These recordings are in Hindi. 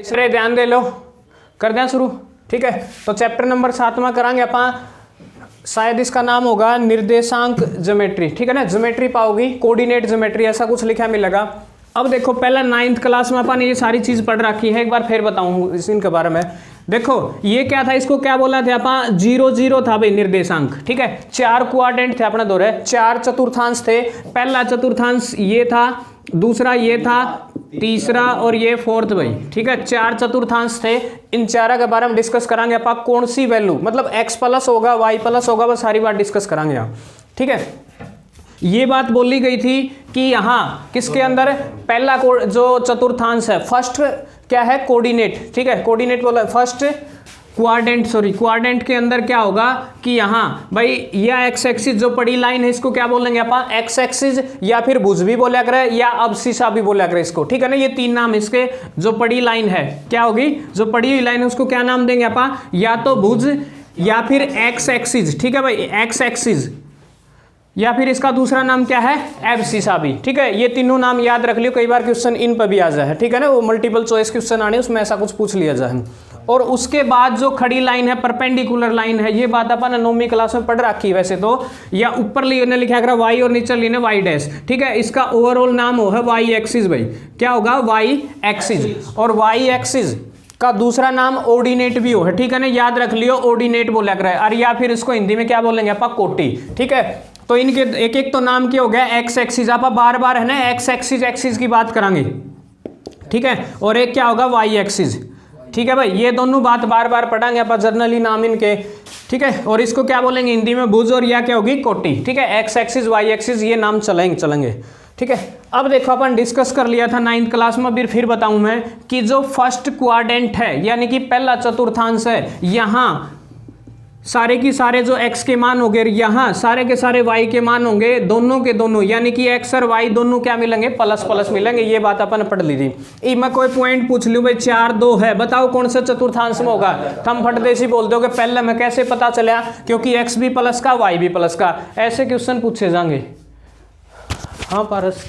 तीसरे ध्यान दे लो, कर दें शुरू। ठीक है, तो चैप्टर नंबर 7वां करांगे अपन, शायद इसका नाम होगा निर्देशांक ज्योमेट्री। ठीक है ना, ज्योमेट्री पाओगी, कोऑर्डिनेट ज्योमेट्री ऐसा कुछ लिखा मिलेगा। अब देखो पहला 9th क्लास में अपन ये सारी चीज पढ़ रखी है, एक बार फिर बताऊं इनके बारे में। देखो ये क्या था, इसको क्या बोला था अपन, 0 0 था भाई निर्देशांक। ठीक है, 4 क्वाड्रेंट थे अपना दौरे, 4 चतुर्थांश थे। पहला चतुर्थांश ये था, दूसरा ये था, तीसरा और ये फोर्थ भाई। ठीक है, 4 चतुर्थांश थे। इन चारों के बारे में डिस्कस करांगे अपन, कौन सी वैल्यू मतलब x प्लस होगा y प्लस होगा, वो सारी बात डिस्कस करांगे यहाँ। ठीक है, ये बात बोली गई थी कि यहाँ किसके अंदर पहला जो चतुर्थांश है, फर्स्ट क्या है, कोऑर्डिनेट। ठीक है, कोऑर्डिनेट बोला फर्स्ट क्वाड्रेंट, सॉरी क्वाड्रेंट के अंदर क्या होगा कि यहाँ भाई यह एक्स एक्सिस जो पड़ी लाइन है इसको क्या बोलेंगे अपन, एक्स एक्सिस, या फिर भुज भी बोला करे, या अबसिसा भी बोला करे इसको। ठीक है ना, ये 3 नाम इसके। जो पड़ी लाइन है क्या होगी, जो पड़ी हुई लाइन है उसको क्या नाम देंगे अपन, या तो भुज या फिर एक्स एक्सिस। ठीक है भाई, एक्स एक्सिस, या फिर इसका दूसरा नाम क्या है, एब्सिसा भी। ठीक है, ये तीनों नाम याद रख लियो, कई बार क्वेश्चन इन पर भी आ जाए। ठीक है ना, वो मल्टीपल चॉइस क्वेश्चन आने उसमें ऐसा कुछ पूछ लिया जाए। और उसके बाद जो खड़ी लाइन है, परपेंडिकुलर लाइन है, ये बात अपन 9वीं क्लास में पढ़ रखी है वैसे तो, या ऊपर ने लिखा है वाई और नीचे लेने वाई डैश। ठीक है, इसका ओवरऑल नाम हो है वाई एक्सिस भाई, क्या होगा, वाई एक्सिस। और वाई एक्सिस का दूसरा नाम ऑर्डिनेट भी हो है। ठीक है ना, याद रख लियो, ऑर्डिनेट बोला कर, और या फिर इसको हिंदी में क्या बोलेंगे अपन, कोटि। ठीक है, तो इनके एक एक तो नाम क्या हो गया, एक्स एक्सिस, आप बार बार है ना एक्स एक्सिस एक्सिस की बात करांगे। ठीक है, और एक क्या होगा, वाई एक्सिस। ठीक है भाई, ये दोनों बात बार बार पढ़ांगे अपन, जर्नली नाम इनके। ठीक है, और इसको क्या बोलेंगे हिंदी में, भुज, और या क्या होगी, कोटि। ठीक है, एक्स एक्सिस वाई एक्सिस, ये नाम चलेंगे। ठीक है, अब देखो अपन डिस्कस कर लिया था 9th क्लास में, फिर बताऊं मैं कि जो फर्स्ट क्वाड्रेंट है यानी कि पहला चतुर्थांश है, यहाँ सारे की सारे जो x के मान होंगे, यहाँ सारे के सारे y के मान होंगे, दोनों के दोनों, यानी कि x और y दोनों क्या मिलेंगे, प्लस प्लस मिलेंगे। ये बात अपन पढ़ ली थी। मैं कोई पॉइंट पूछ लूँ भाई 4 2 है, बताओ कौन सा चतुर्थांश में होगा, हम फटदेसी बोल दोगे पहले में कैसे पता चला, क्योंकि x भी प्लस का y भी प्लस का, ऐसे क्वेश्चन पूछे जाएंगे। हाँ पारस,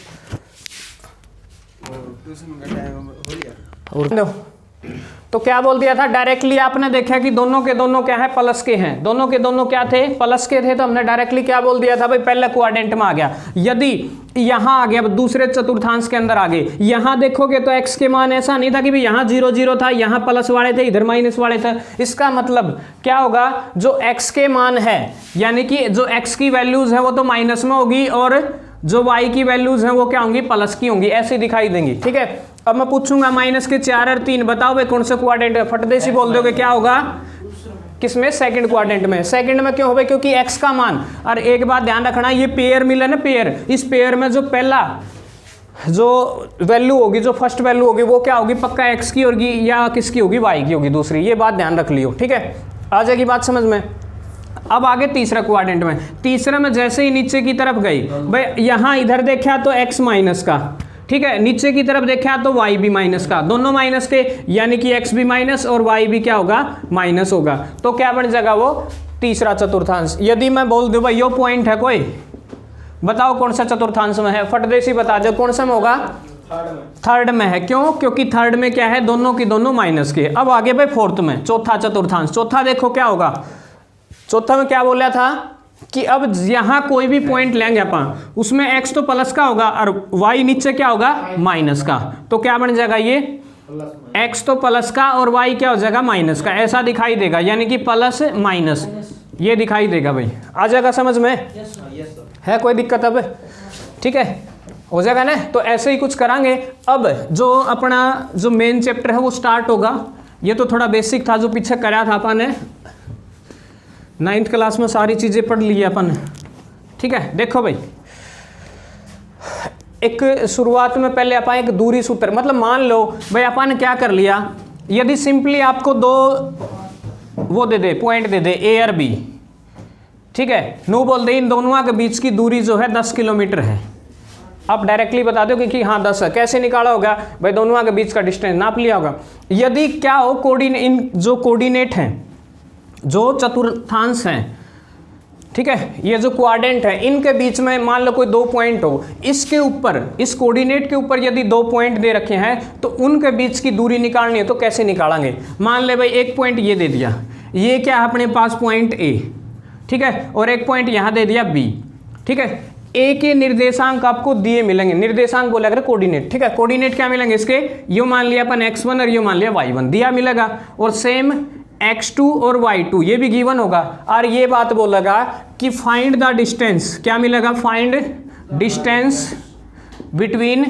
तो क्या बोल दिया था, डायरेक्टली आपने देखा कि दोनों के दोनों क्या है, प्लस के हैं। दोनों के दोनों क्या थे, प्लस के थे, तो हमने डायरेक्टली क्या बोल दिया था भाई, पहले क्वाड्रेंट में आ गया। यदि यहाँ आ गया, दूसरे चतुर्थांश के अंदर आ गए, यहाँ देखोगे तो x के मान ऐसा नहीं था कि भाई यहाँ 0 0 था, यहाँ प्लस वाले थे, इधर माइनस वाले थे। इसका मतलब क्या होगा, जो x के मान है यानी कि जो x की वैल्यूज है वो तो माइनस में होगी, और जो y की वैल्यूज हैं वो क्या होंगी, प्लस की होंगी, ऐसे दिखाई देंगी। ठीक है, अब मैं पूछूंगा माइनस के 4 और 3, बताओ भाई कौन सा क्वाड्रेंट है, फटदेसी बोल दोगे क्या होगा, किसमें, सेकंड क्वाड्रेंट में। सेकंड में क्यों होगा, क्योंकि x का मान, और एक बात ध्यान रखना, ये पेयर मिला ना, पेयर, इस पेयर में जो पहला जो वैल्यू होगी, जो फर्स्ट वैल्यू होगी वो क्या होगी, पक्का x की होगी या किसकी होगी, y की होगी दूसरी। ये बात ध्यान रख लियो। ठीक है, आ जाएगी बात समझ में। अब आगे तीसरा क्वाड्रेंट में, तीसरे में जैसे ही नीचे की तरफ गई भाई, यहाँ इधर देखा तो x माइनस का, ठीक है, नीचे की तरफ देखा तो y भी माइनस का, दोनों माइनस के, यानी कि x भी माइनस और y भी क्या होगा, माइनस होगा। तो क्या बन जाएगा वो, तीसरा चतुर्थांश। यदि मैं बोल दूं भाई यो पॉइंट है कोई, बताओ कौन सा चतुर्थांश में है, फटदेसी बता दो कौन सा में होगा, थर्ड में है। क्यों, क्योंकि थर्ड में क्या है, दोनों की दोनों माइनस के। अब आगे भाई फोर्थ में, चौथा चतुर्थांश। चौथा देखो क्या होगा, चौथा में क्या बोला था कि अब यहां कोई भी पॉइंट लेंगे अपन, उसमें x तो प्लस का होगा और y नीचे क्या होगा, माइनस का। तो क्या बन जाएगा, ये x तो प्लस का और y क्या हो जाएगा, माइनस का, ऐसा दिखाई देगा, यानी कि प्लस माइनस ये दिखाई देगा भाई। आ जाएगा समझ में, है कोई दिक्कत अब, ठीक है, हो जाएगा ना। तो ऐसे ही कुछ करांगे। अब जो अपना जो मेन चैप्टर है वो स्टार्ट होगा। ये तो थोड़ा बेसिक था जो पीछे कराया था अपन ने, 9th क्लास में सारी चीज़ें पढ़ ली अपन। ठीक है, देखो भाई, एक शुरुआत में पहले अपन एक दूरी सूत्र, मतलब मान लो भाई अपन ने क्या कर लिया, यदि सिंपली आपको दो वो दे दे, पॉइंट दे दे ए और बी, ठीक है, नो बोल दे इन दोनों के बीच की दूरी जो है 10 किलोमीटर है। आप डायरेक्टली बता दो कि हाँ 10 है। कैसे निकाला होगा भाई, दोनों के बीच का डिस्टेंस नाप लिया होगा। यदि क्या हो, इन जो कोऑर्डिनेट हैं, जो चतुर्थांश हैं, ठीक है, ये जो क्वाड्रेंट है इनके बीच में मान लो कोई दो पॉइंट हो, इसके ऊपर इस कोऑर्डिनेट के ऊपर यदि दो पॉइंट दे रखे हैं तो उनके बीच की दूरी निकालनी है तो कैसे निकालेंगे। मान ले भाई एक पॉइंट ये दे दिया, ये क्या है अपने पास पॉइंट ए, ठीक है, और एक पॉइंट यहाँ दे दिया बी, ठीक है। ए के निर्देशांक आपको दिए मिलेंगे, निर्देशांक बोला कर कोऑर्डिनेट, ठीक है। कोऑर्डिनेट क्या मिलेंगे इसके, यो मान लिया अपन x1 और यो मान लिया y1 दिया मिलेगा, और सेम x2 और y2 ये भी गिवन होगा। और ये बात बोलेगा कि फाइंड द डिस्टेंस, क्या मिलेगा, find distance between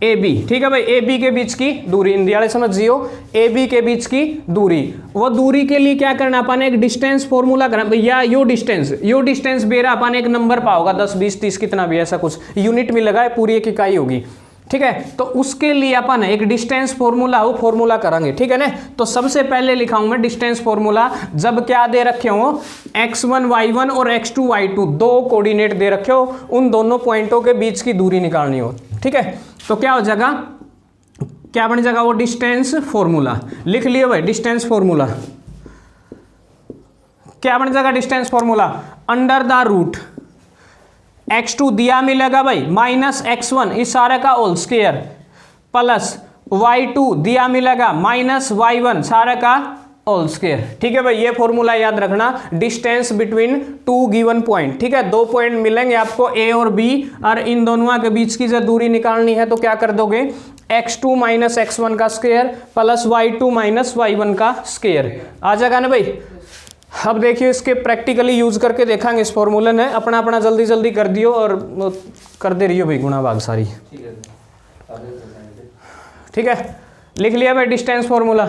A B, ठीक है भाई, ए बी के बीच की दूरी, इन दियाले समझियो, ए बी के बीच की दूरी। वो दूरी के लिए क्या करना अपन, एक डिस्टेंस फॉर्मूला करना भैया, यो डिस्टेंस बेरा अपन एक नंबर पाओगा 10 20 30 कितना भी ऐसा कुछ यूनिट मिलेगा, पूरी एक इकाई होगी, ठीक है। तो उसके लिए अपन एक डिस्टेंस फॉर्मूला हो फॉर्मूला करेंगे, ठीक है ना। तो सबसे पहले लिखा हूं मैं डिस्टेंस फॉर्मूला, जब क्या दे रखे हो x1 y1 और x2 y2 दो कोऑर्डिनेट दे रखे हो, उन दोनों पॉइंटों के बीच की दूरी निकालनी हो, ठीक है। तो क्या हो जाएगा, क्या बन जाएगा वो डिस्टेंस फॉर्मूला, लिख लियो भाई डिस्टेंस फॉर्मूला, क्या बन जाएगा distance formula, under the root x2 दिया मिलेगा भाई माइनस x1 इस सारे का होल स्क्वायर प्लस y2 दिया मिलेगा माइनस y1 सारे का होल स्क्वायर, ठीक है भाई। ये फॉर्मूला याद रखना, distance between two given point, ठीक है। दो पॉइंट मिलेंगे आपको a और b, और इन दोनों के बीच की जो दूरी निकालनी है तो क्या कर दोगे, x2 माइनस x1 का square plus y2 minus y1 का स्क्वायर, आ जाएगा ना भाई। अब देखिए इसके प्रैक्टिकली यूज करके देखेंगे इस फॉर्मूले ने, अपना अपना जल्दी जल्दी कर दियो और कर दे रही हो भाई गुणा भाग सारी, ठीक है। लिख लिया भाई डिस्टेंस फॉर्मूला,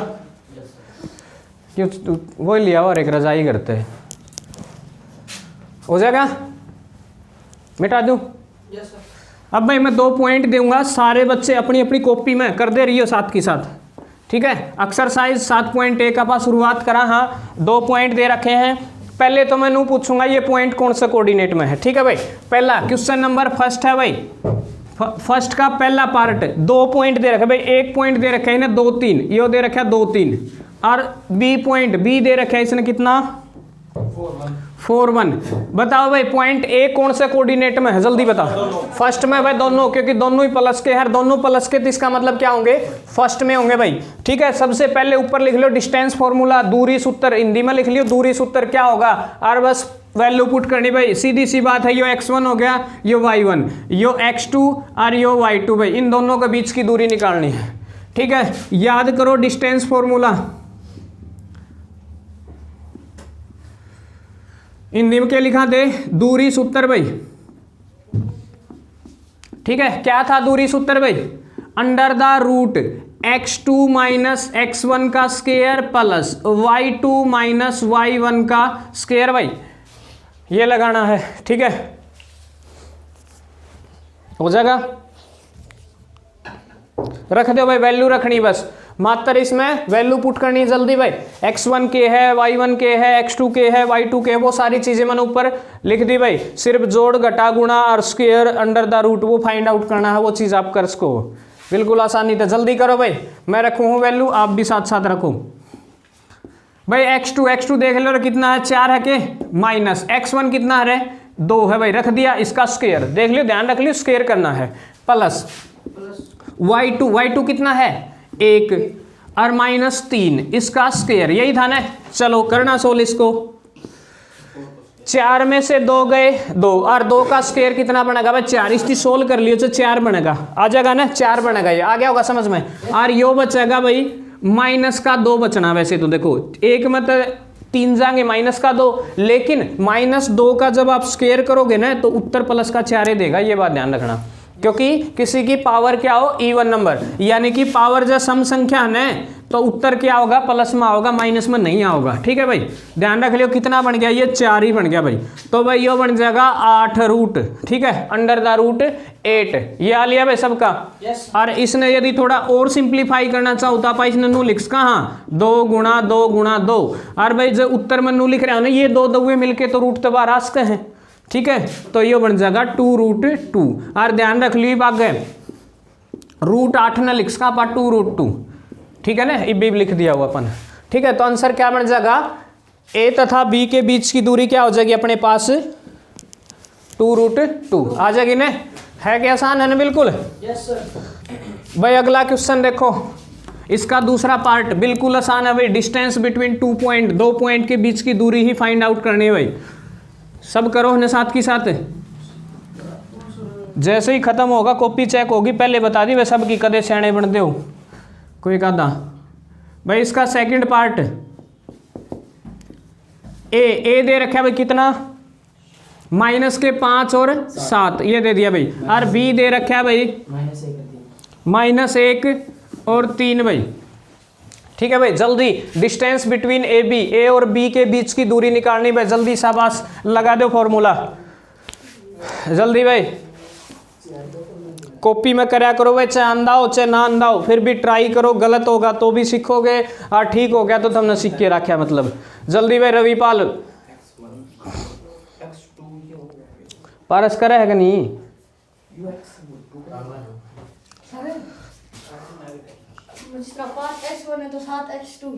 क्यों वो लिया और एक रजाई करते हैं, हो जाएगा, मिटा दूं। अब भाई मैं दो पॉइंट दूंगा, सारे बच्चे अपनी अपनी कॉपी में कर दे रही हो साथ की साथ, ठीक है। एक्सरसाइज 7.1 का पास शुरुआत करा, हाँ दो पॉइंट दे रखे हैं। पहले तो मैं नू पूछूंगा ये पॉइंट कौन सा कोऑर्डिनेट में है, ठीक है भाई। पहला क्वेश्चन नंबर फर्स्ट है भाई, फर्स्ट का पहला पार्ट, दो पॉइंट दे रखे भाई, एक पॉइंट दे रखे है ना 2 3, यो दे रखा 2 3, और बी पॉइंट बी दे रखा है इसने कितना 4 1। बताओ भाई पॉइंट ए कौन से कोऑर्डिनेट में है, जल्दी बताओ। फर्स्ट में भाई दोनों, क्योंकि दोनों ही प्लस के हैं, दोनों प्लस के तो इसका मतलब क्या होंगे, फर्स्ट में होंगे भाई, ठीक है। सबसे पहले ऊपर लिख लो डिस्टेंस फॉर्मूला, दूरी सूत्र हिंदी में लिख लियो, दूरी सूत्र क्या होगा, और बस वैल्यू पुट करनी भाई, सीधी सी बात है। यो x1 हो गया, यो y1, यो x2 और यो y2 भाई, इन दोनों के बीच की दूरी निकालनी है, ठीक है। याद करो डिस्टेंस फॉर्मूला, हिंदी में क्या लिखा थे, दूरी सूत्र भाई, ठीक है। क्या था दूरी सूत्र भाई, under the root x2 minus x1 का square plus y2 minus y1 का स्क्वायर भाई, ये लगाना है, ठीक है। हो जाएगा, रख दो भाई, वैल्यू रखनी बस, मात्र इसमें वैल्यू पुट करनी है जल्दी भाई। x1 के है, y1 के है, x2 के है, y2 के है, वो सारी चीजें मैंने ऊपर लिख दी भाई। सिर्फ जोड़ घटा गुणा और स्क्वायर अंडर द रूट वो फाइंड आउट करना है, वो चीज आप कर सको, बिल्कुल आसानी से। जल्दी करो भाई, मैं रखू हूँ वैल्यू, आप भी साथ साथ रखो भाई। x2 देख लो कितना है, 4 है के, माइनस x1 कितना है, 2 है भाई, रख दिया, इसका स्क्वायर देख लियो, ध्यान रख लियो, स्क्वायर करना है, प्लस y2 कितना है 1 और माइनस 3, इसका स्क्वायर, यही था ना। चलो करना सोल्व इसको, 4 में से 2 गए 2, और 2 का स्क्वायर कितना बनेगा भाई 4, इसकी सोल्व कर लियो तो 4 बनेगा, आ जाएगा ना, 4 बनेगा, ये आ गया होगा समझ में। और यो बचेगा भाई माइनस का 2 बचना, वैसे तो देखो एक में तो 3 जाएंगे माइनस का 2, लेकिन माइनस 2 का जब आप स्क्वायर करोगे ना तो उत्तर प्लस का 4 देगा, ये बात ध्यान रखना। क्योंकि किसी की पावर क्या हो, इवन नंबर, यानी कि पावर जब सम संख्या है तो उत्तर क्या होगा, प्लस में होगा, माइनस में नहीं आओगा, ठीक है भाई। ध्यान रख लियो कितना बन गया, ये 4 ही बन गया भाई। तो भाई ये बन जाएगा 8 रूट, ठीक है, अंडर द रूट 8, ये आ लिया भाई सबका। और इसने यदि थोड़ा और सिंप्लीफाई करना चाहो तो आप इसने नू लिख कहाँ 2 गुणा 2 गुणा 2, और भाई जो उत्तर में नू लिख रहे हो ना, ये 2 दौए मिलके तो रूट तबाह आ सकते हैं, ठीक है। तो ये बन जाएगा 2 रूट 2, और ध्यान रख ली बाग रूट 8 ने लिख सका 2 रूट 2, ठीक है ना, ये भी लिख दिया हुआ अपन, ठीक है। तो आंसर क्या बन जाएगा ए तथा बी के बीच की दूरी क्या हो जाएगी अपने पास 2√2 आ जाएगी ना। है क्या आसान है ना? बिल्कुल। Yes sir. भाई अगला क्वेश्चन देखो, इसका दूसरा पार्ट बिल्कुल आसान है भाई। डिस्टेंस बिटवीन 2 पॉइंट, 2 पॉइंट के बीच की दूरी ही फाइंड आउट करनी है भाई। सब करो ना साथ की साथ, जैसे ही खत्म होगा कॉपी चेक होगी, पहले बता दी भाई सबकी कदे सियाने बनते हो कोई कहता भाई। इसका सेकंड पार्ट ए दे रखा है भाई कितना, माइनस के 5 और 7 ये दे दिया भाई। और बी दे रखा है भाई -1 और 3 भाई। ठीक है भाई, जल्दी डिस्टेंस बिटवीन ए और बी के बीच की दूरी निकालनी भाई। जल्दी शाबाश, लगा दो फॉर्मूला जल्दी भाई। कॉपी में कराया करो भाई, चाहे आंदा हो चाहे ना आंदा हो, फिर भी ट्राई करो। गलत होगा तो भी सीखोगे और ठीक हो गया तो तुमने सीख के रखा मतलब। जल्दी भाई रविपाल, पारस करा है कि नहीं? जिसका 5x1 है तो 7x2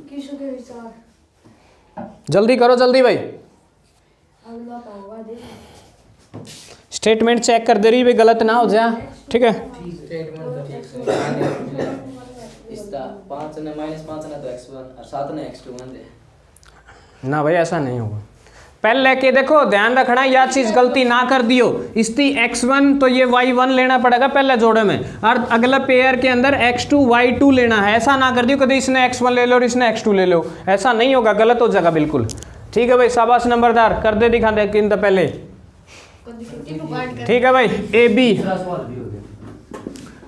किसो के विचार। जल्दी करो जल्दी भाई। अगला तो होगा देख। स्टेटमेंट चेक कर दे रही भाई, गलत ना हो जाए। ठीक है, इसका 5 ने -5 ने तो x1 और 7 ने x2 मान दे ना भाई ऐसा नहीं होगा। पहले के देखो ध्यान रखना, यह चीज गलती ना कर दियो। इसकी x1 तो ये y1 लेना पड़ेगा पहले जोड़े में, और अगला पेयर के अंदर x2 y2 लेना है। ऐसा ना कर दियो कभी इसने x1 ले लो और इसने x2 ले लो, ऐसा नहीं होगा, गलत हो जाएगा बिल्कुल। ठीक है भाई, शाबाश नंबरदार, कर दे दिखा दे किन पहले। ठीक है भाई, ए बी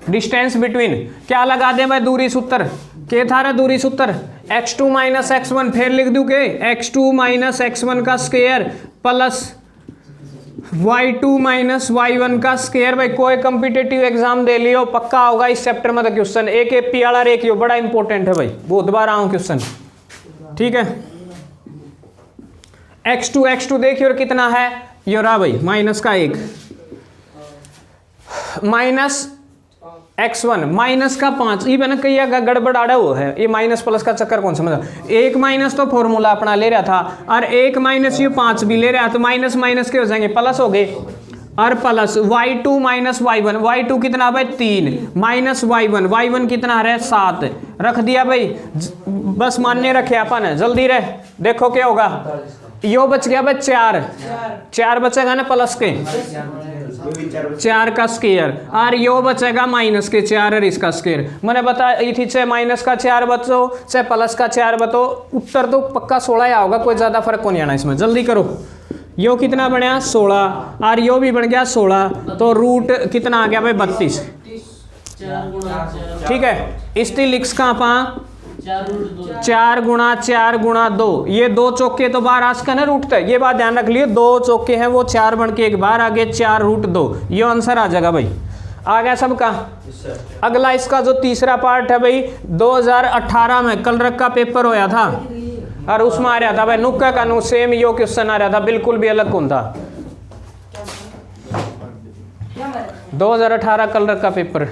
डिस्टेंस बिटवीन क्या लगा दे भाई, दूरी सूत्र के था रे, दूरी सूत्र x2 माइनस x1, फिर लिख दूं के x2 माइनस x1 का square plus y2 minus y1 का स्क्वायर। भाई कोई कॉम्पिटिटिव एग्जाम दे लियो पक्का होगा इस चैप्टर में तो क्वेश्चन। एक एपी वाला रेखियो बड़ा इंपॉर्टेंट है भाई, बहुत बार आऊं क्वेश्चन। ठीक है, x2 देखिए और कितना है ये रहा भाई, माइनस का 1 माइनस x1 माइनस का 5। ये मैंने कही गड़बड़ आड़ा वो है, ये माइनस प्लस का चक्कर कौन समझा। एक माइनस तो फॉर्मूला अपना ले रहा था और एक माइनस ये 5 भी ले रहा, तो माइनस माइनस के हो जाएंगे प्लस हो गए। और plus y2 minus y1, y2 कितना भाई 3 माइनस y1 कितना है 7 रख दिया भाई। बस मान्य रखे अपन, जल्दी रहे देखो क्या होगा। यो बच गया भाई 4 बचेगा ना प्लस के 4 का स्क्वायर, और यो बचेगा माइनस के 4 और इसका स्क्वायर। मैंने बताई थी चाहे माइनस का 4 बचो चाहे प्लस का 4 बचो, उत्तर तो पक्का 16 या होगा, कोई ज़्यादा फर्क को नहीं आना इसमें। जल्दी करो, यो कितना बना 16 और यो भी बन गया 16, तो रूट कितना आ गया भाई 32। ठीक है, इसकी लिख्स का पा 4 गुणा 4 गुणा 2, ये 2 चौके तो बाहर आज का ना रूट था, ये बात ध्यान रख लियो। 2 चौके हैं वो 4 बन के एक बार आगे 4√2, ये आंसर आ जाएगा भाई। आ गया सबका। अगला इसका जो तीसरा पार्ट है भाई, 2018 में कलरक का पेपर होया था और उसमें आ रहा था भाई नुक्का का नु सेम यो क्वेश्चन आ रहा था, बिल्कुल भी अलग कौन था। 2018 कलरक का पेपर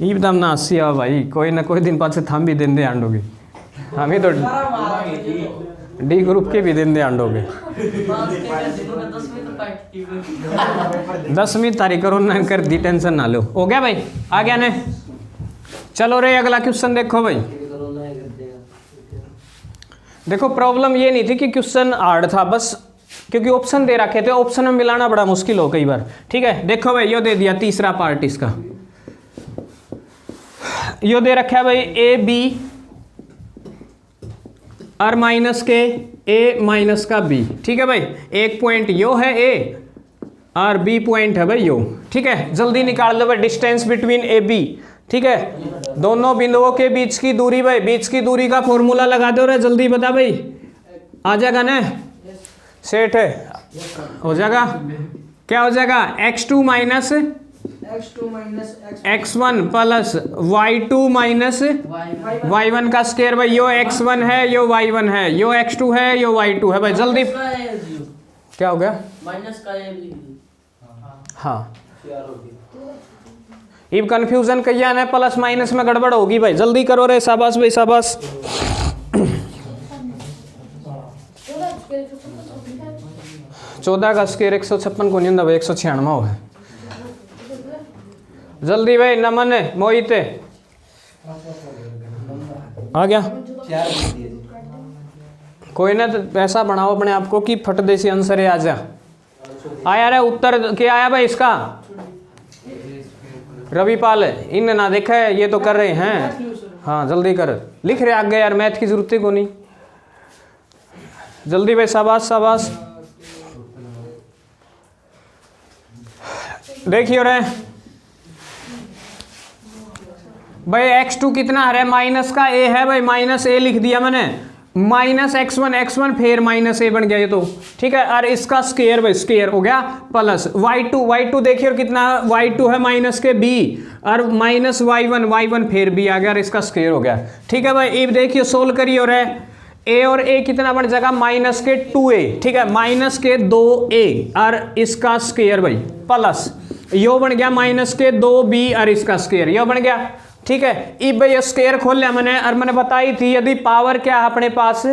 एकदम ना हंसिया भाई, कोई ना कोई दिन पाछे थम भी देंदे आंडोगे, हम ही तो डी ग्रुप के भी देंदे आंडोगे। 10वीं तारीख करो ना कर दी, टेंशन ना लो। हो गया भाई, आ गया ने। चलो रे अगला क्वेश्चन देखो भाई। देखो प्रॉब्लम ये नहीं थी कि क्वेश्चन हार्ड था, बस क्योंकि ऑप्शन दे रखे थे, ऑप्शन में मिलाना बड़ा मुश्किल हो कई बार। ठीक है, देखो भाई यो दे दिया तीसरा पार्ट इसका, यो दे रखा है भाई ए बी और माइनस के ए माइनस का बी। ठीक है भाई, एक पॉइंट यो है ए और बी पॉइंट है भाई यो। ठीक है, जल्दी निकाल दो भाई डिस्टेंस बिटवीन ए बी। ठीक है, दोनों बिंदुओं के बीच की दूरी भाई, बीच की दूरी का फॉर्मूला लगा दो रे, जल्दी बता भाई, आ जाएगा ना सेट है, हो जाएगा। क्या हो जाएगा x2 minus x1 plus y2 minus y1 का स्क्वायर भाई। यो x1 है यो y1 है, यो x2 है यो y2 है भाई। जल्दी क्या हो गया माइनस का हाँ, इब कंफ्यूजन कहिया ना प्लस माइनस में गड़बड़ होगी भाई, जल्दी करो रे, शाबाश भाई शाबाश। 14 का स्क्वायर 156 को नहीं होता भाई, 196 हो है। जल्दी भाई, नमन मोहित आ गया। कोई ना, तो ऐसा बनाओ अपने आप को कि फट देसी आंसर है आ जा। आया रे उत्तर क्या आया भाई इसका? रविपाल, इन ना देखा है, ये तो कर रहे हैं। हाँ जल्दी कर, लिख रहे आगे यार, मैथ की जरूरत ही को नहीं। जल्दी भाई, शाबाश शाबाश। देखिए रे भाई, x2 कितना है? माइनस का a है भाई, माइनस a लिख दिया मैंने, माइनस x1 फिर माइनस a बन गया ये तो, ठीक है। और इसका स्क्वायर भाई, स्क्वायर हो गया प्लस y2 देखिए, और कितना y2 है माइनस के b, और माइनस y1 फिर b आ गया, और इसका स्क्वायर हो गया, ठीक है भाई। अब देखिए सोल्व करिए, और a और a कितना बन जाएगा? माइनस के 2a, ठीक है, माइनस के 2a और इसका स्क्वायर भाई प्लस यो बन गया माइनस के 2b और इसका स्क्वायर, यो बन गया, ठीक है। अब भाई स्क्वायर खोल लिया मैंने, और मैंने बताई थी यदि पावर क्या है अपने पास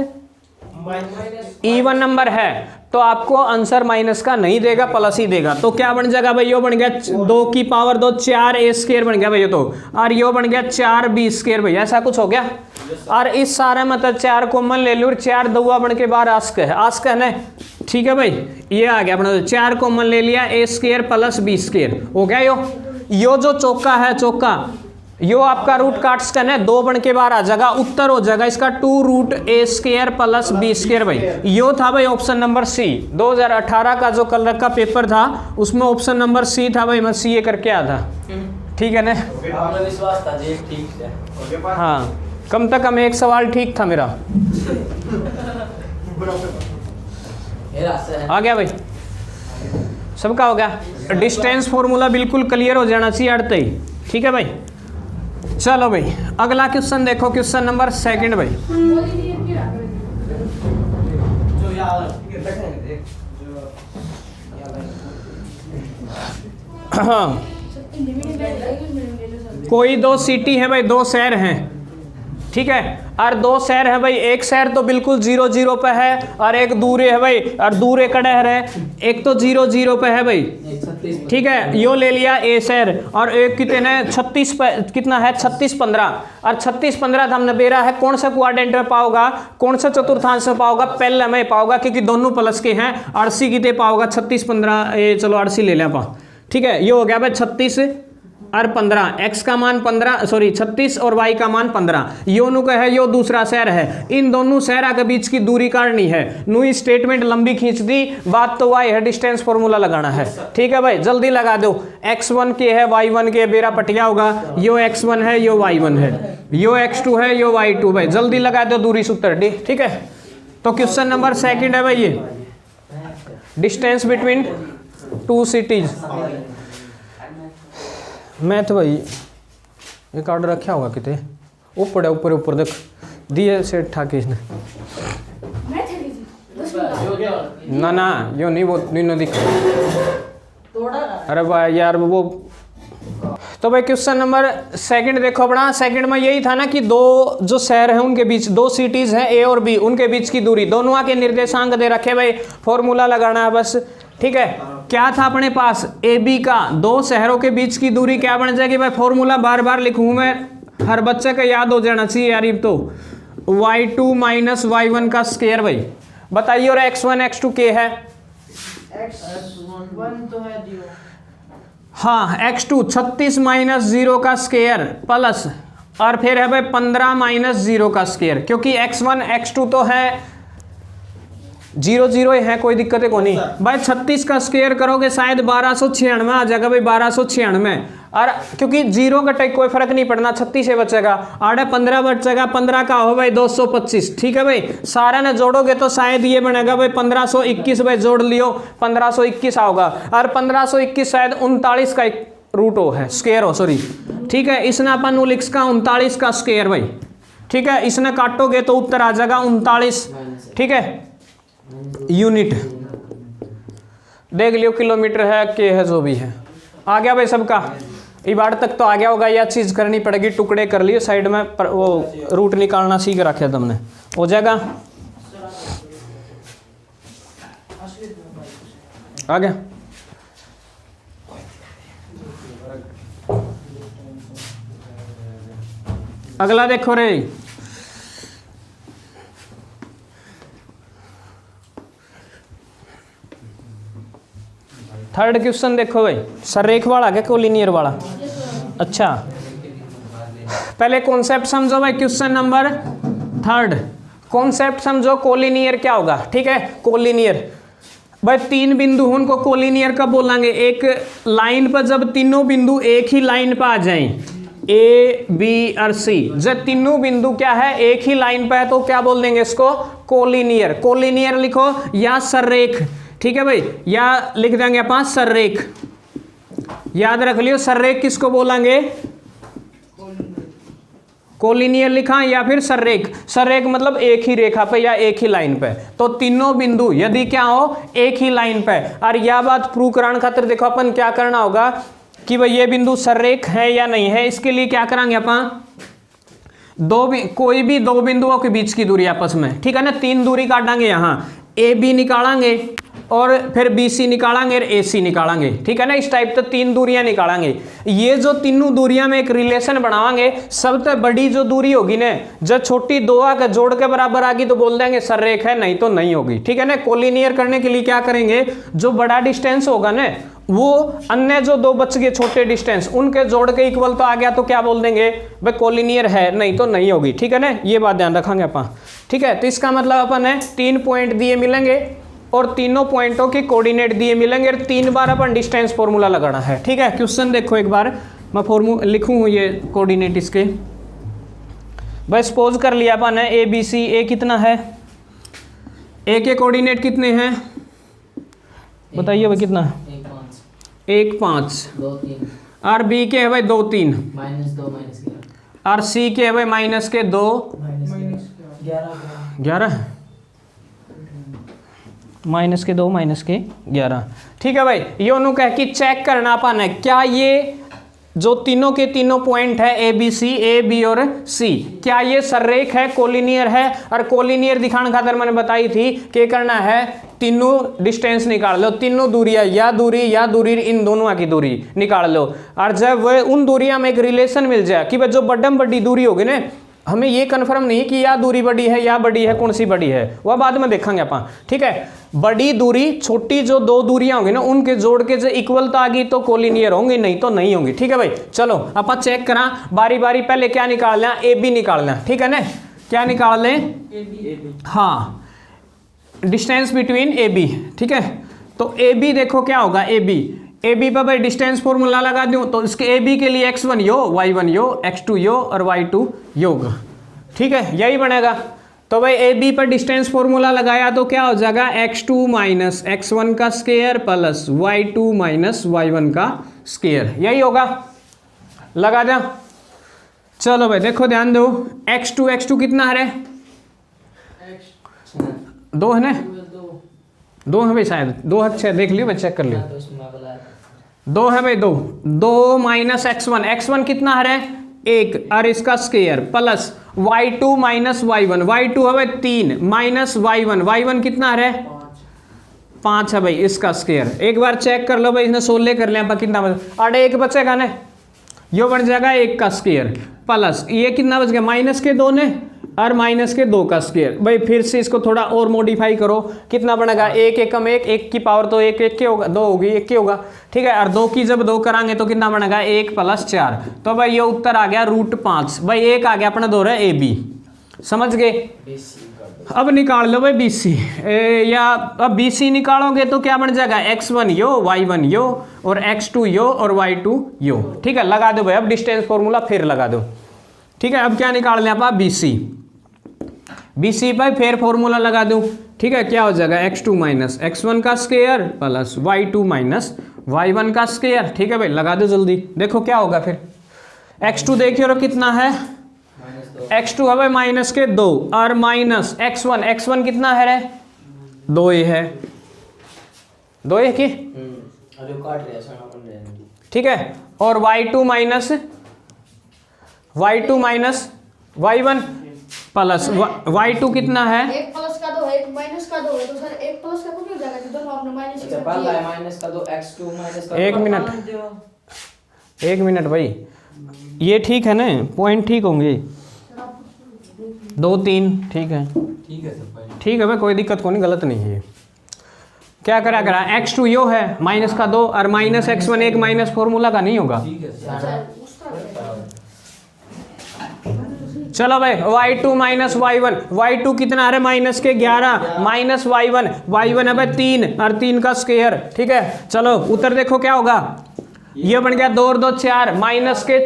इवन नंबर है तो आपको आंसर माइनस का नहीं देगा, प्लस ही देगा। तो क्या बन जाएगा भाई? यो बन गया 2 की पावर 2, 4a स्क्वायर बन गया भाई ये तो, और यो बन गया 4b स्क्वायर भाई, ऐसा कुछ हो गया। और इस सारे मतलब 4 कॉमन ले लूँ, 4 दुआ बन के बाहर आस्क है ना, ठीक है भाई। ये आ गया अपना 4 कॉमन ले लिया, a square plus b square हो गया। यो जो चौका है, चौका यो आपका रूट काट्स का ना 2 बन के बाहर आ जाएगा, उत्तर हो जाएगा इसका 2 root a square plus b square भाई। यो था भाई ऑप्शन नंबर सी। 2018 का जो कल का पेपर था उसमें ऑप्शन नंबर सी था भाई, मैं सी करके आया था, ठीक है ना। विश्वास था जी, ठीक है। हाँ कम से कम एक सवाल ठीक था मेरा। आ गया भाई, सबका हो गया। डिस्टेंस फॉर्मूला बिल्कुल क्लियर हो जाना चाहिए अर्थ ही, ठीक है भाई। चलो भाई अगला क्वेश्चन देखो, क्वेश्चन नंबर 2 भाई। हाँ, कोई 2 सिटी है भाई, 2 शहर हैं, ठीक है। और 2 शहर है भाई, एक शहर तो बिल्कुल 0-0 पे है, और एक दूरे है भाई, और दूरे कड़े है, एक तो 0-0 पे है भाई, ठीक है। यो ले लिया ए शहर, और एक कितने 36 पे कितना है 36-15, और 36-15 हमने बेरा है कौन सा क्वाड्रेंट में पाओगा, कौन सा चतुर्थांश में पाओगा? पहले में पाओगा क्योंकि दोनों प्लस के हैं। 80 कितने पाओगा? 36-15, चलो 80 ले लें आप, ठीक है। ये हो गया भाई 36 और 15, x का मान 15 सॉरी 36 और y का मान 15। योनु का है, यो दूसरा शहर है, इन दोनों शहरों के बीच की दूरी काटनी है। नुई स्टेटमेंट लंबी खींच दी, बात तो y है, डिस्टेंस फॉर्मूला लगाना है, ठीक है भाई। जल्दी लगा दो, x1 के है y1 के, बेरा पटिया होगा, यो x1 है यो y1 है, यो x2 है यो y2 भाई। जल्दी लगा दो दूरी सूत्र डी, ठीक है। तो क्वेश्चन नंबर 2 है भाई ये, डिस्टेंस बिटवीन 2 सिटीज। मैथ भाई एक ऑर्डर रखा होगा कितने ऊपर है, ऊपर देख दिए सेठ ठाके इसने ना यो नहीं, वो नहीं दिख। अरे भाई यार वो। तो भाई क्वेश्चन नंबर 2 देखो अपना। 2 में यही था ना कि 2 जो शहर हैं उनके बीच, 2 सिटीज हैं ए और बी, उनके बीच की दूरी, दोनों के निर्देशांक दे रखे भाई, फॉर्मूला लगाना है बस, ठीक है। क्या था अपने पास? ए बी का 2 शहरों के बीच की दूरी क्या बन जाएगी भाई? फॉर्मूला बार बार लिखूं मैं, हर बच्चे का याद हो जाना चाहिए यार। ये तो y2 माइनस y1 का स्क्वायर भाई, बताइए। और x1 x2 के है, x1 तो है 0, हाँ x2 36 माइनस 0 का स्क्वायर प्लस, और फिर है भाई 15 माइनस 0 का स्क्वायर, क्योंकि x1 x2 तो है 0-0 है, कोई दिक्कत है को नहीं भाई। 36 का स्क्वायर करोगे शायद 1296 आ जाएगा भाई, 1296। और क्योंकि 0 का टेक कोई फर्क नहीं पड़ना, 36 से बचेगा, 15 बचेगा, 15 का हो भाई 225, ठीक है भाई। सारा ने जोड़ोगे तो शायद ये बनेगा भाई 1521 भाई, जोड़ लियो 1521 आओगा, और 1521 शायद 39 का एक रूट हो है, स्क्वायर हो सॉरी, ठीक है। इसने अपन लिख का 39 का स्क्वायर भाई, ठीक है। इसने काटोगे तो उत्तर आ जाएगा 39, ठीक है। यूनिट देख लियो, किलोमीटर है के है जो भी है, आ गया भाई सबका। ये बार तक तो आ गया होगा, यह चीज़ करनी पड़ेगी, टुकड़े कर लिए साइड में, पर वो रूट निकालना सीख रखे तुमने, हो जाएगा। आ गया। अगला देखो रे, थर्ड क्वेश्चन देखो भाई, सररेख वाला क्या कोलिनियर वाला? अच्छा, पहले कॉन्सेप्ट समझो भाई, क्वेश्चन नंबर थर्ड कॉन्सेप्ट समझो, कोलिनियर क्या होगा, ठीक है। कोलिनियर भाई तीन बिंदु उनको कोलिनियर कब बोलेंगे? एक लाइन पर जब तीनों बिंदु एक ही लाइन पर आ जाएं, ए बी और सी, जब तीनों बिंदु क्या है एक ही लाइन पर है तो क्या बोल देंगे इसको? कोलिनियर। कोलिनियर लिखो या सररेख, ठीक है भाई, या लिख देंगे अपन सररेख, याद रख लियो सररेख किसको बोलेंगे? कोलिनियर लिखा या फिर सररेख। सररेख मतलब एक ही रेखा पे या एक ही लाइन पे, तो तीनों बिंदु यदि क्या हो एक ही लाइन पे। और यह बात प्रूव कराने खातिर देखो अपन क्या करना होगा कि भाई ये बिंदु सररेख है या नहीं है। इसके लिए क्या करेंगे अपन? कोई भी दो बिंदुओं के बीच की दूरी आपस में, ठीक है ना, तीन दूरी काटेंगे, यहाँ ए बी निकालेंगे और फिर बी सी निकालेंगे और ए सी निकालेंगे, ठीक है ना, इस टाइप तो तीन दूरियां निकालेंगे। ये जो तीनों दूरियां में एक रिलेशन बनावांगे, सबसे बड़ी जो दूरी होगी ना, जब छोटी दो आकर जोड़ के बराबर आ गई तो बोल देंगे सररेख है, नहीं तो नहीं होगी, ठीक है ना। कोलिनियर करने के लिए क्या करेंगे? जो बड़ा डिस्टेंस होगा ना, वो अन्य जो दो बच गए छोटे डिस्टेंस, उनके जोड़ के इक्वल तो आ गया तो क्या बोल देंगे? भाई कोलिनियर है, नहीं तो नहीं होगी, ठीक है ना। ये बात ध्यान रखेंगे अपन, ठीक है। तो इसका मतलब अपन है 3 पॉइंट दिए मिलेंगे और तीनों पॉइंटों के कोऑर्डिनेट दिए मिलेंगे और 3 बार अपन डिस्टेंस फॉर्मूला लगाना है, ठीक है। क्वेश्चन देखो एक बार, मैं फॉर्मूला लिखूँ ये कोऑर्डिनेट इसके। बस सपोज कर लिया अपन है ए बी सी, ए कितना है? ए के कोऑर्डिनेट कितने हैं बताइए भाई, कितना? 1 5 2 3, और बी के है भाई 2 3, -2 -11, और सी के है भाई -2 11, -2 -11, ठीक है भाई। ये उन्होंने कह कि चेक करना अपन है क्या ये जो तीनों के तीनों पॉइंट है A B C, A B और सी, क्या ये सररेख है, कोलिनियर है। और कोलिनियर दिखाने खातिर मैंने बताई थी कि करना है तीनों डिस्टेंस निकाल लो, तीनों दूरियां या दूरी इन दोनों की दूरी निकाल लो। और जब वह उन दूरियां में एक रिलेशन मिल जाए कि भाई जो बड्डम बड़ी दूरी होगी ना, हमें ये कन्फर्म नहीं कि या दूरी बड़ी है या बड़ी है, कौन सी बड़ी है वह बाद में देखेंगे अपन, ठीक है। बड़ी दूरी छोटी जो दो दूरियां होंगी ना, उनके जोड़ के जो इक्वलता आ गई तो कोलिनियर होंगी, नहीं तो नहीं होंगी, ठीक है भाई। चलो अपन चेक करा बारी बारी, पहले क्या निकाल लें? ए बी निकाल लें, ठीक है ना। क्या निकाल लें? हाँ, डिस्टेंस बिटवीन ए बी, ठीक है। तो ए बी देखो क्या होगा, ए बी पर भाई डिस्टेंस फॉर्मूला लगा दूं तो इसके ए बी के लिए x1 यो, y1 यो, x2 यो और y2 योग, ठीक है, यही बनेगा। तो भाई ए बी पर डिस्टेंस फॉर्मूला लगाया तो क्या हो जाएगा? x2 माइनस x1 का square plus y2 minus y1 का स्क्वायर, यही होगा, लगा दे। चलो भाई देखो ध्यान दो, x2 कितना है? 2 है ना, 2 है भाई, शायद 2 है, देख लियो भाई, चेक कर लियो, 2 है भाई, 2 माइनस x1 कितना है? 1 और इसका square plus y2 minus y1 है भाई 3 माइनस y1 कितना है? 5 है भाई, इसका स्क्वायर। एक बार चेक कर लो भाई, इसने 16 कर लिया, कितना बचा? और 1 बचेगा ना, यो बन जाएगा 1 का स्क्वायर प्लस ये कितना बच गया? माइनस के 2 ने और माइनस के 2 का स्क्वायर। भाई फिर से इसको थोड़ा और मॉडिफाई करो, कितना बनेगा? 1 एकम 1 की पावर तो 1 के होगा, 2 होगी, 1 के होगा, ठीक है। और 2 की जब 2 करांगे तो कितना बनेगा? 1 + 4। तो भाई ये उत्तर आ गया √5। भाई 1 आ गया अपना, 2 है ए बी, समझ गए। अब निकाल लो भाई बी सी, या अब बी सी निकालोगे तो क्या बन जाएगा? x1 यो, y1 यो और x2 यो और y2 यो, ठीक है। लगा दो भाई, अब डिस्टेंस फॉर्मूला फिर लगा दो, ठीक है। अब क्या निकाल लें आप? बी सी पर फिर फॉर्मूला लगा दूं, ठीक है। क्या हो जाएगा? x2 माइनस x1 का square plus y2 minus y1 का स्क्वायर, ठीक है भाई, लगा दो जल्दी, देखो क्या होगा फिर। x2 देखिए और कितना है? x2 है भाई माइनस के 2 और माइनस x1 कितना है? 2 है, 2 की, अरे काट रहे हैं, ठीक है। और y2 minus y1 plus y2 कितना है? एक प्लस का 2 एक माइनस का 2 है, तो सर एक प्लस का 2 क्यों जाएगा? तो दोनों आपने माइनस अच्छा पहला है माइनस का 2 x2 माइनस का एक मिनट भाई, ये ठीक है ना? पॉइंट ठीक होंगे 2 3 ठीक है, ठीक है भाई, कोई दिक्कत को नहीं, गलत नहीं है ये। क्या करा x2 यो है माइनस का 2 और माइनस x1 एक माइनस फॉर्मूला का नहीं होगा। चलो भाई y2 माइनस y1 कितना है? माइनस के 11 माइनस y1 है भाई 3 और 3 का स्क्वायर, ठीक है। चलो उत्तर देखो क्या होगा, ये बन गया 2 और 2 4 माइनस के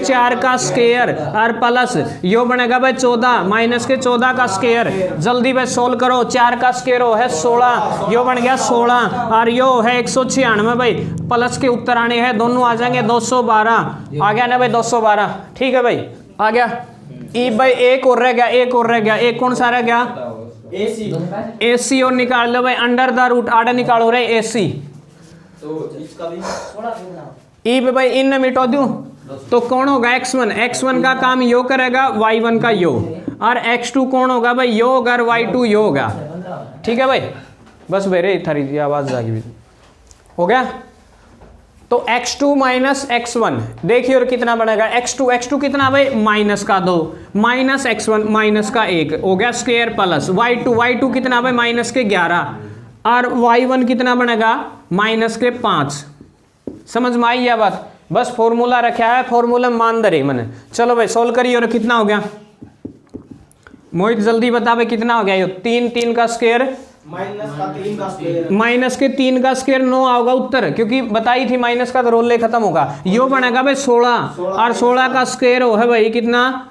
4 का स्क्वायर और प्लस यो बनेगा भाई 14 माइनस के 14 का स्क्वायर। जल्दी भाई सोल्व करो, 4 का स्क्वायर है 16, यो बन गया 16 और यो है 196 भाई, प्लस के उत्तर आने हैं, दोनों आ जाएंगे 212, आ गया ना भाई 212, ठीक है भाई आ गया। ई भाई एक और रह गया, एक कौन सा रह गया? AC और निकाल लो भाई, अंडर द रूट आड़ा निकालो रे AC, तो इसका भी थोड़ा देखना ई पे भाई इन मिटो दूं तो कौन होगा? x1 का काम यो करेगा, y1 का यो, और x2 कौन होगा भाई? यो होगा और y2 यो होगा, ठीक है भाई। बस मेरे थारी आवाज जागी भी हो गया। तो x2 माइनस x1 देखिए और कितना बनेगा? x2 कितना भाई? माइनस का 2 माइनस x1 माइनस का 1 हो गया स्क्वायर प्लस y2 कितना भाई? माइनस के 11 और y1 कितना बनेगा? माइनस के 5। समझ में आई यह बात? बस फॉर्मूला रखा है, फॉर्मूला मान दे रही मैंने। चलो भाई सोल्व करिए और कितना हो गया? मोहित जल्दी बता भाई कितना हो गया? ये 3 का स्क्वायर माइनस के 3 का स्क्वायर 9 आओगा उत्तर, क्योंकि बताई थी माइनस का तो रोल खत्म होगा। यो बनेगा भाई 16 और 16 का स्क्वायर हो है भाई कितना?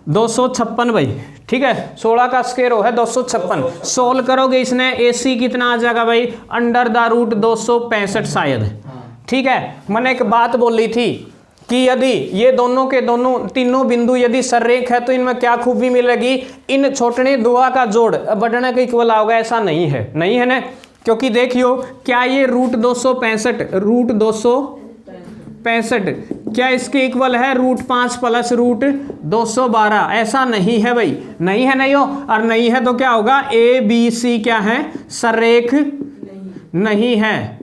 256 भाई, ठीक है। 16 का स्क्वायर हो है 256। सोल्व करोगे इसने AC कितना आ जाएगा भाई? अंडर द रूट 265 शायद, ठीक है। मैंने एक बात बोली थी कि यदि ये दोनों के दोनों तीनों बिंदु यदि सररेख है तो इनमें क्या खूबी मिलेगी? इन छोटने दुआ का जोड़ बढ़ने के इक्वल आओगा, ऐसा नहीं है ना? क्योंकि देखियो क्या ये रूट 265 क्या इसके इक्वल है? रूट 5 प्लस रूट 212, ऐसा नहीं है भाई, नहीं है नहीं हो, और नहीं है तो क्या होगा? ABC क्या है? सररेख नहीं है,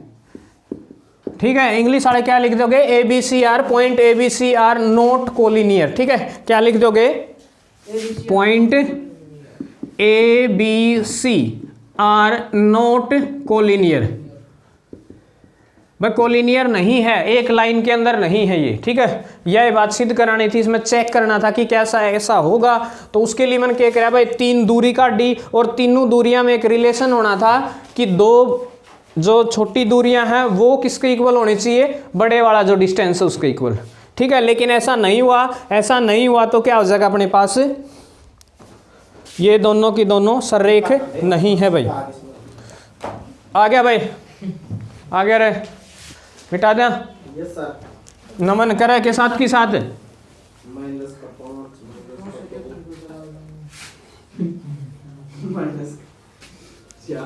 ठीक है। इंग्लिश वाले क्या लिख दोगे? ABCR point ABCR not collinear, ठीक है। क्या लिख दोगे? पॉइंट ABCR नॉट कोलिनियर, भाई कोलिनियर नहीं है, एक लाइन के अंदर नहीं है ये, ठीक है। यह बात सिद्ध करानी थी, इसमें चेक करना था कि कैसा ऐसा होगा, तो उसके लिए मैंने क्या करा भाई? 3 दूरी का D और तीनों दूरियां में एक रिलेशन होना था कि 2 जो छोटी दूरियां हैं वो किसके इक्वल होनी चाहिए? बड़े वाला जो डिस्टेंस है उसके इक्वल, ठीक है। लेकिन ऐसा नहीं हुआ तो क्या हो जाएगा अपने पास? ये दोनों की दोनों सररेख नहीं है भाई। आ गया भाई, आ गया रे, मिटा दें? Yes sir. नमन करे के साथ की साथ माइनस का 5 माइनस क्या?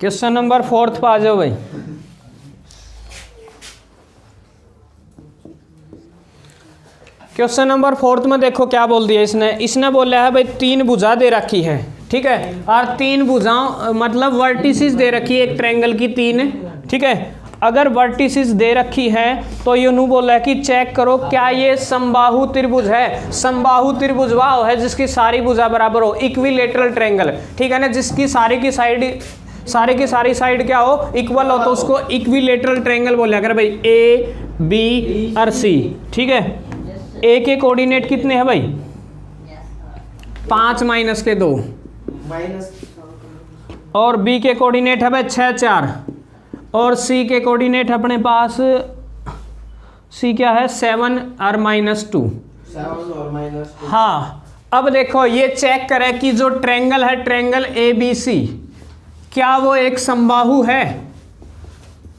क्वेश्चन नंबर 4 पे आ जाओ भाई। क्वेश्चन नंबर 4 में देखो क्या बोल दिया इसने बोला है भाई 3 भुजा दे रखी है, ठीक है, और 3 भुजाओं मतलब वर्टिसेस दे रखी है एक ट्रायंगल की 3, ठीक है। अगर वर्टिसेस दे रखी है तो ये नू बोला है कि चेक करो क्या ये समबाहु त्रिभुज है। समबाहु त्रिभुज वह है जिसकी सारी भुजा बराबर हो, इक्विलेटरल ट्रायंगल, ठीक है ना, जिसकी सारी की सारी साइड क्या हो? इक्वल हो, तो उसको इक्विलेटरल ट्रायंगल बोला कर भाई। A B और C, ठीक है। A के कोऑर्डिनेट कितने हैं भाई? 5 माइनस के 2 माइनस, और B के कोऑर्डिनेट है भाई 6 4, और C के कोऑर्डिनेट अपने पास C क्या है? 7 और -2, 7 और -2। हाँ। अब देखो ये चेक करें कि जो ट्रायंगल है ट्रायंगल ABC क्या वो एक समबाहु है?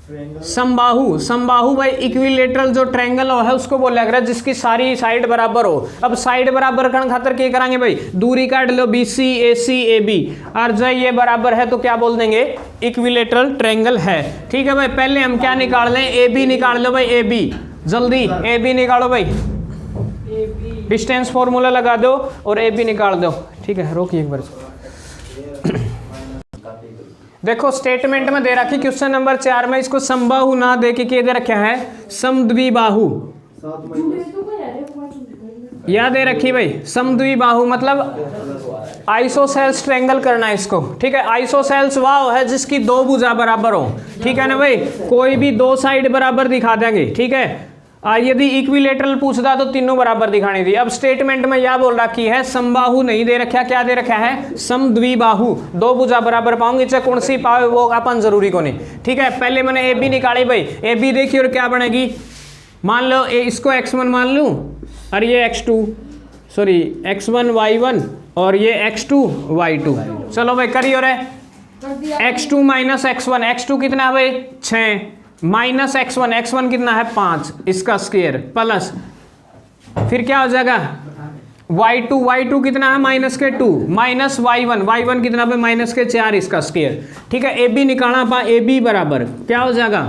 समबाहु, समबाहु भाई इक्विलेटरल जो ट्रायंगल है उसको बोला गया जिसकी सारी साइड बराबर हो। अब साइड बराबर करने खातर क्या कराएंगे भाई, दूरी काट लो BC AC AB, और जब ये बराबर है तो क्या बोल देंगे, इक्विलेटरल ट्रायंगल है। ठीक है भाई, पहले हम क्या निकाल लें, AB निकाल लो भाई, AB जल्दी AB निकालो भाई, डिस्टेंस फॉर्मूला लगा दो और AB निकाल दो। ठीक है, रोकिए एक बार। देखो स्टेटमेंट में दे रखी क्वेश्चन नंबर 4 में, इसको समबाहु ना दे के दे रखा है समद्विबाहु, या दे रखी भाई समद्विबाहु, मतलब आइसोसेल्स ट्रायंगल करना है इसको। ठीक है, आइसोसेल्स वाह है जिसकी दो भुजा बराबर हो। ठीक है ना भाई, कोई भी दो साइड बराबर दिखा देंगे। ठीक है, यदि इक्विलेटरल पूछता तो तीनों बराबर दिखानी थी। अब स्टेटमेंट में यह बोल रखी है समबाहु नहीं दे रखा, क्या दे रखा है, समद्विबाहु, दो भुजा बराबर पाऊंगी, चाहे कौन सी पावे वो अपन जरूरी को नहीं। ठीक है, पहले मैंने AB निकाली भाई, AB देखिए और क्या बनेगी, मान लो इसको x1 मान लूं और ये x1 y1 और ये x2 y2। चलो भाई करियो रे, x2 माइनस x1, x2 कितना है भाई 6 माइनस x1 कितना है 5, इसका स्क्वायर प्लस फिर क्या हो जाएगा y2 कितना है माइनस के 2 माइनस y1 कितना है माइनस के 4, इसका स्क्वायर। ठीक है, AB निकालना पा, AB बराबर क्या हो जाएगा,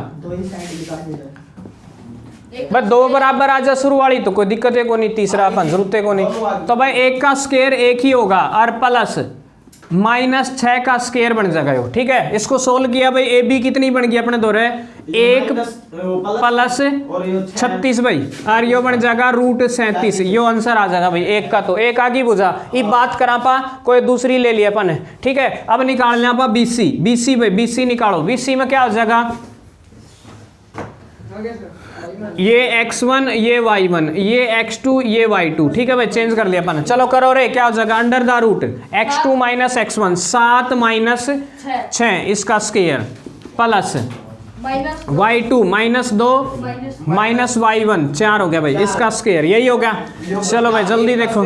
बस दो बराबर आ जा शुरू वाली तो कोई दिक्कत है को नहीं, तीसरा अपन जरूरत को नहीं। तो भाई एक का स्क्वायर एक ही होगा और प्लस -6 का स्क्वायर बन जाएगा। ठीक है, इसको सोल्व किया भाई, AB कितनी बन गई अपने दौरे 1 प्लस 36 भाई, और यो बन जाएगा √37, यो आंसर आ जाएगा भाई एक का। तो एक आगे बुझा, ये बात करा पा कोई दूसरी ले लिया अपन। ठीक है, अब निकाल लिया पा BC भाई, BC निकालो, BC में क्या हो जाएगा, ये x1 ये y1 ये x2 ये y2। ठीक है भाई, चेंज कर लिया अपन। चलो करो रे, क्या हो जाएगा under the root x2 minus x1 7 minus 6 इसका square plus y2 -2 minus y1 4 हो गया भाई, इसका स्क्वायर यही होगा। चलो भाई जल्दी देखो,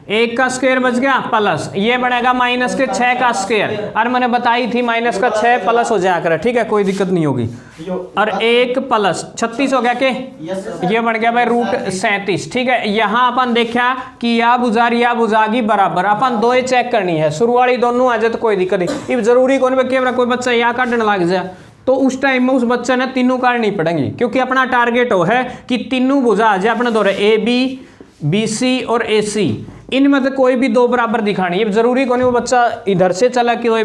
एक का स्क्वायर बच गया प्लस ये बनेगा माइनस के 6 का स्क्वायर, और मैंने बताई थी माइनस का 6 प्लस हो जाया कर। ठीक है, कोई दिक्कत नहीं होगी। और 1 प्लस 36 हो गया के, ये बन गया भाई √37। ठीक है, यहाँ अपन देखा कि या बुझागी बराबर, अपन दो ही चेक करनी है, शुरू वाली दोनों आ जाए तो कोई दिक्कत नहीं। अब जरूरी कौन भाई कैमरा कोई बच्चा यहाँ काटने लग जाए तो उस टाइम में उस बच्चे ने तीनों काटनी पड़ेंगी, क्योंकि अपना टारगेट हो है कि तीनों भुजा आ जाए अपने दौरे AB BC और AC, इनमें से कोई भी दो बराबर दिखानी है। जरूरी कौन है वो बच्चा इधर से चला कि भाई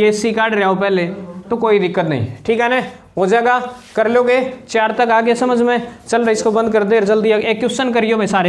AC काट रहा हो पहले, तो कोई दिक्कत नहीं। ठीक है ना, हो जाएगा, कर लोगे 4 तक आगे समझ में चल रहा। इसको बंद कर दे जल्दी, एक क्वेश्चन करियो भाई सारे।